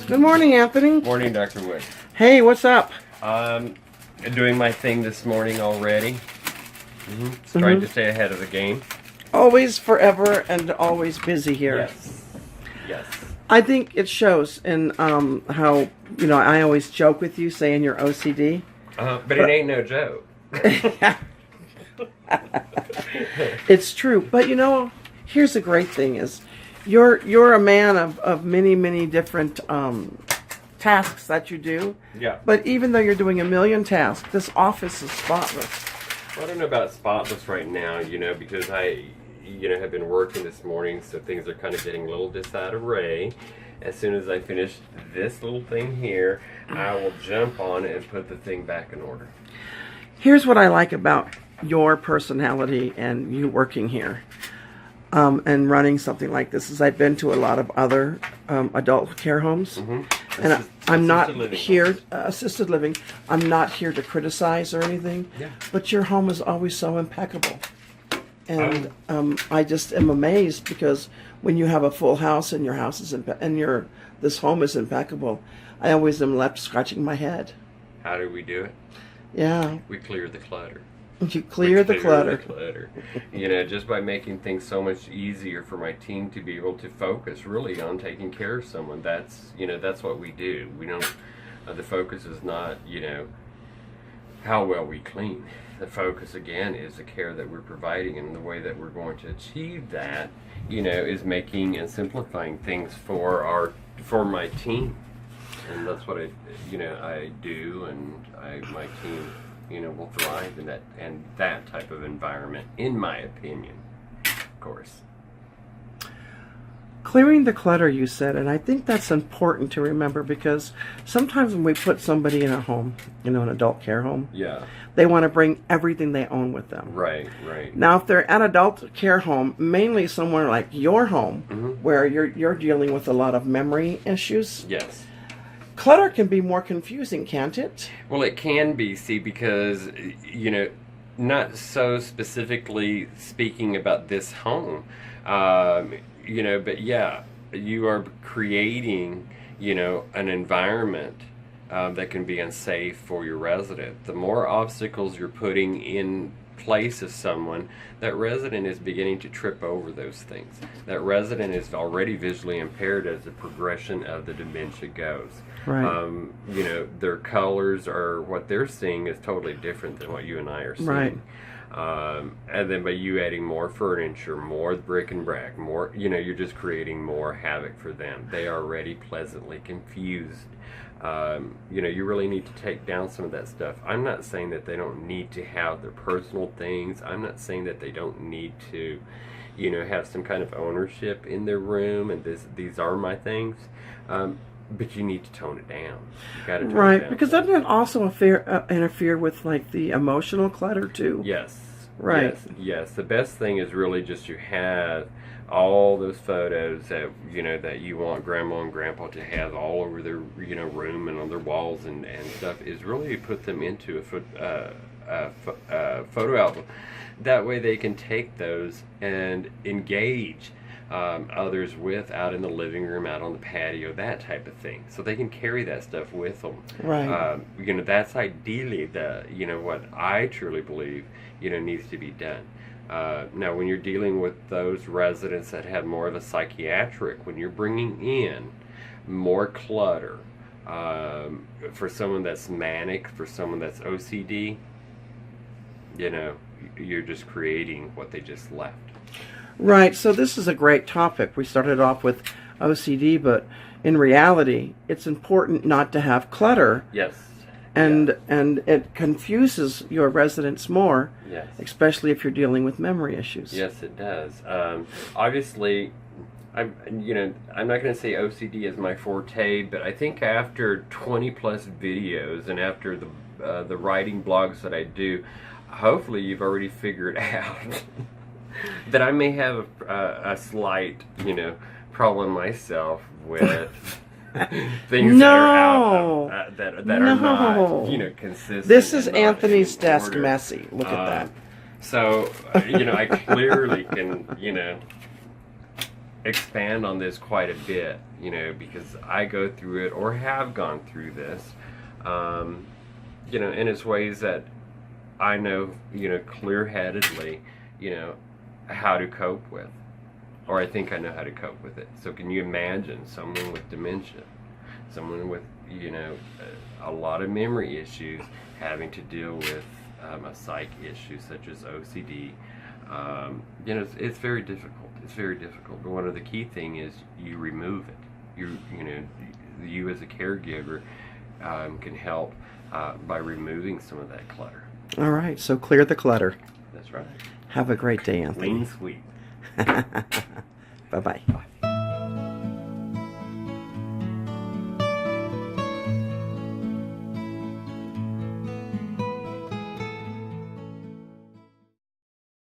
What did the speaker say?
Good morning, Anthony. Morning, Dr. Wood. Hey, what's up? Doing my thing this morning already. Trying to stay ahead of the game. Always, forever, and always busy here. Yes. Yes. I think it shows in how, I always joke with you saying you're OCD. But it ain't no joke. It's true. But, here's the great thing is you're a man of many, many different tasks that you do. Yeah. But even though you're doing a million tasks, this office is spotless. Well, I don't know about spotless right now, because I, have been working this morning, so things are kind of getting a little disarray. As soon as I finish this little thing here, I will jump on it and put the thing back in order. Here's what I like about your personality and you working here and running something like this is I've been to a lot of other adult care homes. And I'm not here, assisted living, I'm not here to criticize or anything, but your home is always so impeccable. And I just am amazed because when you have a full house and your house is this home is impeccable, I always am left scratching my head. How do we do it? Yeah. We clear the clutter. You clear the clutter. Just by making things so much easier for my team to be able to focus really on taking care of someone. That's what we do. We don't, the focus is not, how well we clean. The focus again is the care that we're providing, and the way that we're going to achieve that, is making and simplifying things for my team. And that's what I do, and my team will thrive in that type of environment, in my opinion, of course. Clearing the clutter, you said, and I think that's important to remember because sometimes when we put somebody in a home, an adult care home, they want to bring everything they own with them. Right. Now, if they're at adult care home, mainly somewhere like your home, where you're dealing with a lot of memory issues. Yes. Clutter can be more confusing, can't it? Well, it can be, because, not so specifically speaking about this home, but yeah, you are creating, an environment that can be unsafe for your resident. The more obstacles you're putting in place of someone, that resident is beginning to trip over those things. That resident is already visually impaired as the progression of the dementia goes. Right. Their colors or what they're seeing is totally different than what you and I are seeing. Right. And then by you adding more furniture, more brick and brack, more, you're just creating more havoc for them. They are already pleasantly confused. You really need to take down some of that stuff. I'm not saying that they don't need to have their personal things. I'm not saying that they don't need to, have some kind of ownership in their room and these are my things. But you need to tone it down. You got to tone it down. Because doesn't it also interfere with like the emotional clutter too? Yes. Right. Yes. The best thing is really just to have all those photos that that you want grandma and grandpa to have all over their room and on their walls and stuff, is really to put them into a photo album. That way they can take those and engage others with out in the living room, out on the patio, that type of thing, so they can carry that stuff with them. Right. That's ideally what I truly believe needs to be done. Now, when you're dealing with those residents that have more of a psychiatric, when you're bringing in more clutter, for someone that's manic, for someone that's OCD, you're just creating what they just left. Right, so this is a great topic. We started off with OCD, but in reality, it's important not to have clutter. Yes. And it confuses your residents more, yes, especially if you're dealing with memory issues. Yes, it does. Obviously, I'm not going to say OCD is my forte, but I think after 20 plus videos and after the writing blogs that I do, hopefully you've already figured out that I may have a slight, problem myself with things that are out that are not, consistent. This is Anthony's desk messy. Look at that. So, I clearly can, expand on this quite a bit, you know, because I go through it or have gone through this, you know, and it's ways that I know, you know, clear-headedly, you know, how to cope with, or I think I know how to cope with it. So can you imagine someone with dementia, someone with, you know, a lot of memory issues having to deal with a psych issue such as OCD? You know, it's very difficult. It's very difficult. But one of the key thing is you remove it. You know, you as a caregiver can help by removing some of that clutter. All right, so clear the clutter. That's right. Have a great day, Anthony. Clean sweep. Bye-bye. Bye.